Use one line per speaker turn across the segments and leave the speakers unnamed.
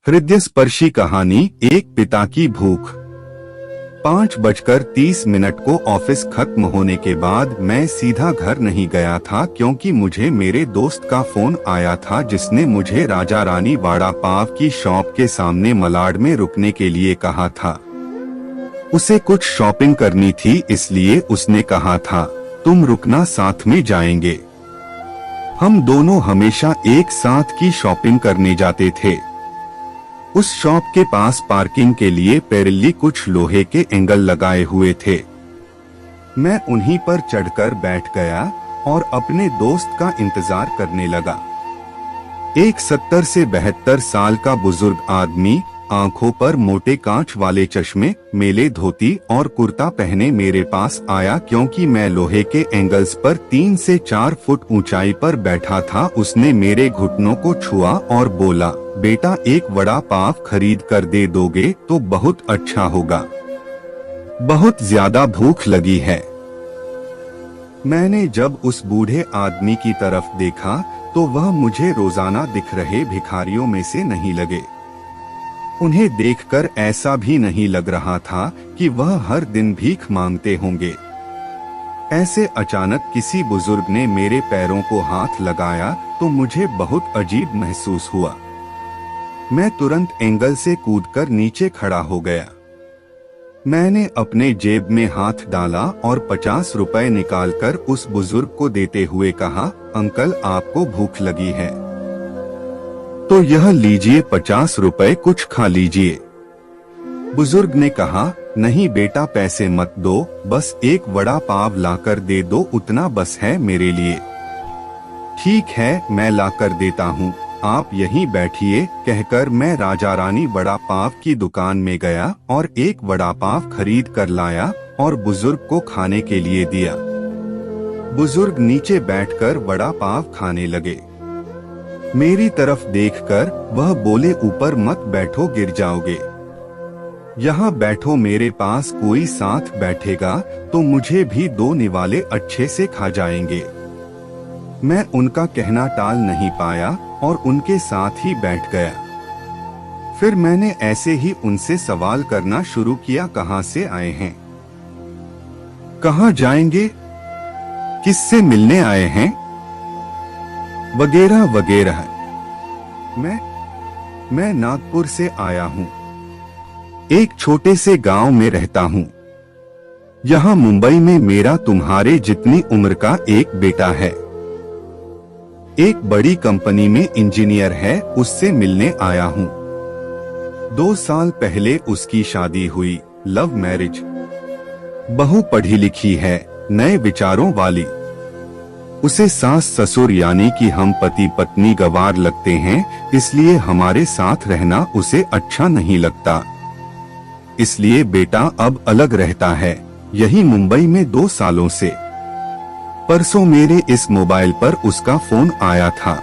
हृदयस्पर्शी कहानी। एक पिता की भूख। 5:30 को ऑफिस खत्म होने के बाद मैं सीधा घर नहीं गया था, क्योंकि मुझे मेरे दोस्त का फोन आया था जिसने मुझे राजा रानी वड़ा पाव की शॉप के सामने मलाड में रुकने के लिए कहा था। उसे कुछ शॉपिंग करनी थी, इसलिए उसने कहा था तुम रुकना, साथ में जाएंगे। हम दोनों हमेशा एक साथ की शॉपिंग करने जाते थे। उस शॉप के पास पार्किंग के लिए पैरेलली कुछ लोहे के एंगल लगाए हुए थे। मैं उन्हीं पर चढ़कर बैठ गया और अपने दोस्त का इंतजार करने लगा। एक 70 से 72 साल का बुजुर्ग आदमी, आंखों पर मोटे कांच वाले चश्मे, मेले धोती और कुर्ता पहने मेरे पास आया, क्योंकि मैं लोहे के एंगल्स पर 3 से 4 फुट ऊंचाई पर बैठा था। उसने मेरे घुटनों को छुआ और बोला, बेटा एक वड़ा पाव खरीद कर दे दोगे तो बहुत अच्छा होगा, बहुत ज्यादा भूख लगी है। मैंने जब उस बूढ़े आदमी की तरफ देखा तो वह मुझे रोजाना दिख रहे भिखारियों में से नहीं लगे। उन्हें देखकर ऐसा भी नहीं लग रहा था कि वह हर दिन भीख मांगते होंगे। ऐसे अचानक किसी बुजुर्ग ने मेरे पैरों को हाथ लगाया तो मुझे बहुत अजीब महसूस हुआ। मैं तुरंत एंगल से कूदकर नीचे खड़ा हो गया। मैंने अपने जेब में हाथ डाला और 50 रुपए निकालकर उस बुजुर्ग को देते हुए कहा, अंकल आपको भूख लगी है तो यह लीजिए 50 रुपए, कुछ खा लीजिए। बुजुर्ग ने कहा, नहीं बेटा पैसे मत दो, बस एक वड़ा पाव लाकर दे दो, उतना बस है मेरे लिए। ठीक है मैं लाकर देता हूँ, आप यहीं बैठिए, कहकर मैं राजा रानी वड़ा पाव की दुकान में गया और एक वड़ा पाव खरीद कर लाया और बुजुर्ग को खाने के लिए दिया। बुजुर्ग नीचे बैठकर वड़ा पाव खाने लगे। मेरी तरफ देखकर वह बोले, ऊपर मत बैठो, गिर जाओगे, यहाँ बैठो, मेरे पास कोई साथ बैठेगा तो मुझे भी 2 निवाले अच्छे से खा जाएंगे। मैं उनका कहना टाल नहीं पाया और उनके साथ ही बैठ गया। फिर मैंने ऐसे ही उनसे सवाल करना शुरू किया, कहाँ से आए हैं, कहाँ जाएंगे, किससे मिलने आए हैं, वगैरह वगैरह। मैं नागपुर से आया हूँ, एक छोटे से गांव में रहता हूँ। यहाँ मुंबई में मेरा तुम्हारे जितनी उम्र का एक बेटा है, एक बड़ी कंपनी में इंजीनियर है, उससे मिलने आया हूँ। 2 साल पहले उसकी शादी हुई, लव मैरिज। बहू पढ़ी लिखी है, नए विचारों वाली। उसे सास ससुर यानी कि हम पति पत्नी गवार लगते हैं, इसलिए हमारे साथ रहना उसे अच्छा नहीं लगता। इसलिए बेटा अब अलग रहता है, यही मुंबई में 2 सालों से। परसों मेरे इस मोबाइल पर उसका फोन आया था,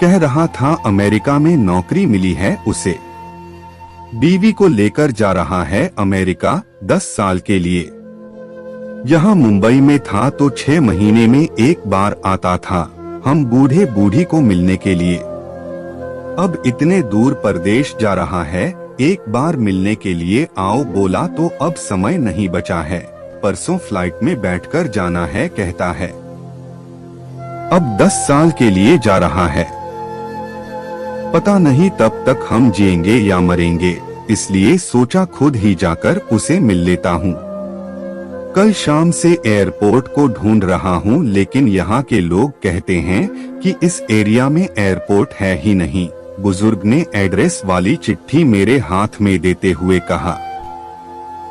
कह रहा था अमेरिका में नौकरी मिली है उसे, बीवी को लेकर जा रहा है अमेरिका 10 साल के लिए। यहाँ मुंबई में था तो 6 महीने में एक बार आता था, हम बूढ़े बूढ़ी को मिलने के लिए। अब इतने दूर परदेश जा रहा है, एक बार मिलने के लिए आओ बोला तो अब समय नहीं बचा है, परसों फ्लाइट में बैठकर जाना है कहता है। अब 10 साल के लिए जा रहा है, पता नहीं तब तक हम जिएंगे या मरेंगे, इसलिए सोचा खुद ही जाकर उसे मिल लेता हूँ। कल शाम से एयरपोर्ट को ढूंढ रहा हूँ, लेकिन यहाँ के लोग कहते हैं कि इस एरिया में एयरपोर्ट है ही नहीं। बुजुर्ग ने एड्रेस वाली चिट्ठी मेरे हाथ में देते हुए कहा।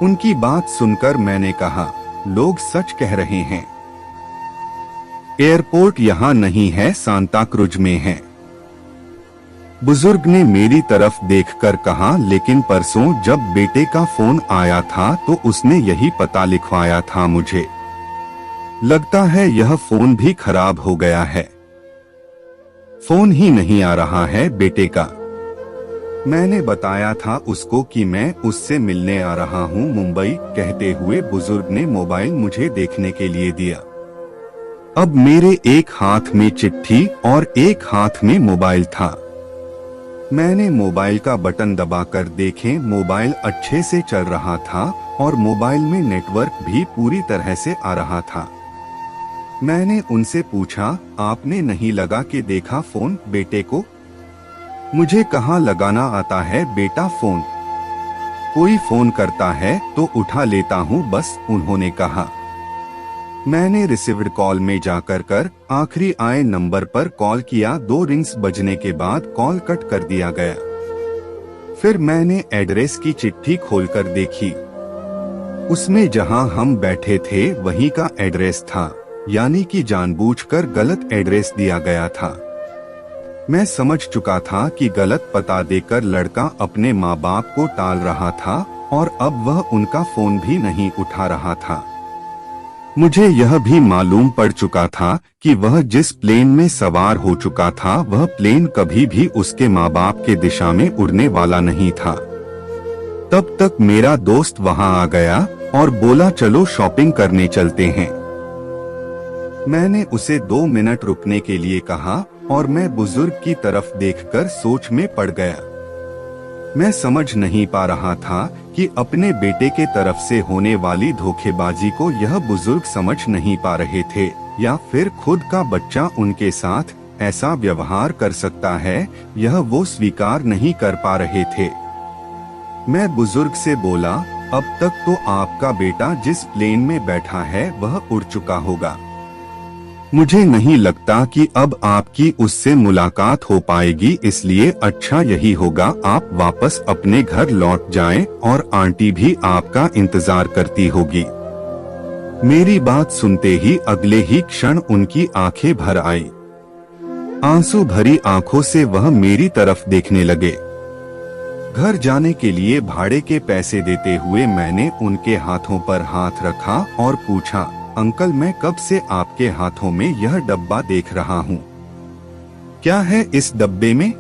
उनकी बात सुनकर मैंने कहा, लोग सच कह रहे हैं, एयरपोर्ट यहाँ नहीं है, सांता क्रूज में है। बुजुर्ग ने मेरी तरफ देखकर कहा, लेकिन परसों जब बेटे का फोन आया था तो उसने यही पता लिखवाया था मुझे, लगता है यह फोन भी खराब हो गया है, फोन ही नहीं आ रहा है बेटे का। मैंने बताया था उसको कि मैं उससे मिलने आ रहा हूँ मुंबई, कहते हुए बुजुर्ग ने मोबाइल मुझे देखने के लिए दिया। अब मेरे एक हाथ में चिट्ठी और एक हाथ में मोबाइल था। मैंने मोबाइल का बटन दबाकर देखें, मोबाइल अच्छे से चल रहा था और मोबाइल में नेटवर्क भी पूरी तरह से आ रहा था। मैंने उनसे पूछा, आपने नहीं लगा के देखा फोन बेटे को? मुझे कहाँ लगाना आता है बेटा फोन, कोई फोन करता है तो उठा लेता हूँ बस, उन्होंने कहा। मैंने रिसीव्ड कॉल में जाकर आखिरी आए नंबर पर कॉल किया। 2 रिंग्स बजने के बाद कॉल कट कर दिया गया। फिर मैंने एड्रेस की चिट्ठी खोलकर देखी। उसमें जहां हम बैठे थे वहीं का एड्रेस था, यानी कि जानबूझकर गलत एड्रेस दिया गया था। मैं समझ चुका था कि गलत पता देकर लड़का अपने माँ बाप को टाल रहा था और अब वह उनका फोन भी नहीं उठा रहा था। मुझे यह भी मालूम पड़ चुका था कि वह जिस प्लेन में सवार हो चुका था वह प्लेन कभी भी उसके माँ बाप के दिशा में उड़ने वाला नहीं था। तब तक मेरा दोस्त वहां आ गया और बोला, चलो शॉपिंग करने चलते हैं। मैंने उसे 2 मिनट रुकने के लिए कहा और मैं बुजुर्ग की तरफ देखकर सोच में पड़ गया। मैं समझ नहीं पा रहा था कि अपने बेटे के तरफ से होने वाली धोखेबाजी को यह बुजुर्ग समझ नहीं पा रहे थे या फिर खुद का बच्चा उनके साथ ऐसा व्यवहार कर सकता है, यह वो स्वीकार नहीं कर पा रहे थे। मैं बुजुर्ग से बोला, अब तक तो आपका बेटा जिस प्लेन में बैठा है वह उड़ चुका होगा। मुझे नहीं लगता कि अब आपकी उससे मुलाकात हो पाएगी, इसलिए अच्छा यही होगा आप वापस अपने घर लौट जाएं और आंटी भी आपका इंतजार करती होगी। मेरी बात सुनते ही अगले ही क्षण उनकी आंखें भर आई। आंसू भरी आंखों से वह मेरी तरफ देखने लगे। घर जाने के लिए भाड़े के पैसे देते हुए मैंने उनके हाथों पर हाथ रखा और पूछा, अंकल मैं कब से आपके हाथों में यह डब्बा देख रहा हूँ, क्या है इस डब्बे में?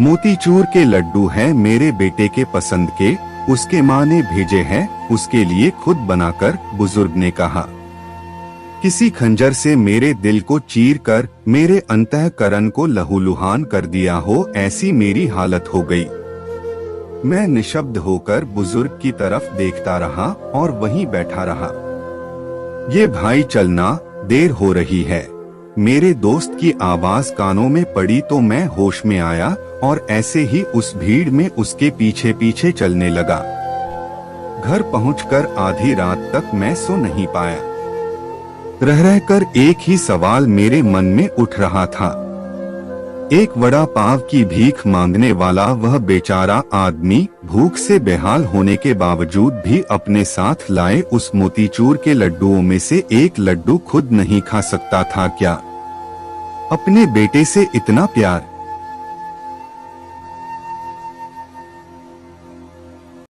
मोतीचूर के लड्डू हैं मेरे बेटे के पसंद के, उसके माँ ने भेजे हैं, उसके लिए खुद बनाकर, बुजुर्ग ने कहा। किसी खंजर से मेरे दिल को चीर कर मेरे अंतःकरण को लहूलुहान कर दिया हो, ऐसी मेरी हालत हो गई। मैं निशब्द होकर बुजुर्ग की तरफ देखता रहा और वहीं बैठा रहा। ये भाई चलना, देर हो रही है। मेरे दोस्त की आवाज कानों में पड़ी तो मैं होश में आया और ऐसे ही उस भीड़ में उसके पीछे पीछे चलने लगा। घर पहुंचकर आधी रात तक मैं सो नहीं पाया। रह रहकर एक ही सवाल मेरे मन में उठ रहा था। एक वड़ा पाव की भीख मांगने वाला वह बेचारा आदमी भूख से बेहाल होने के बावजूद भी अपने साथ लाए उस मोतीचूर के लड्डुओं में से एक लड्डू खुद नहीं खा सकता था क्या? अपने बेटे से इतना प्यार।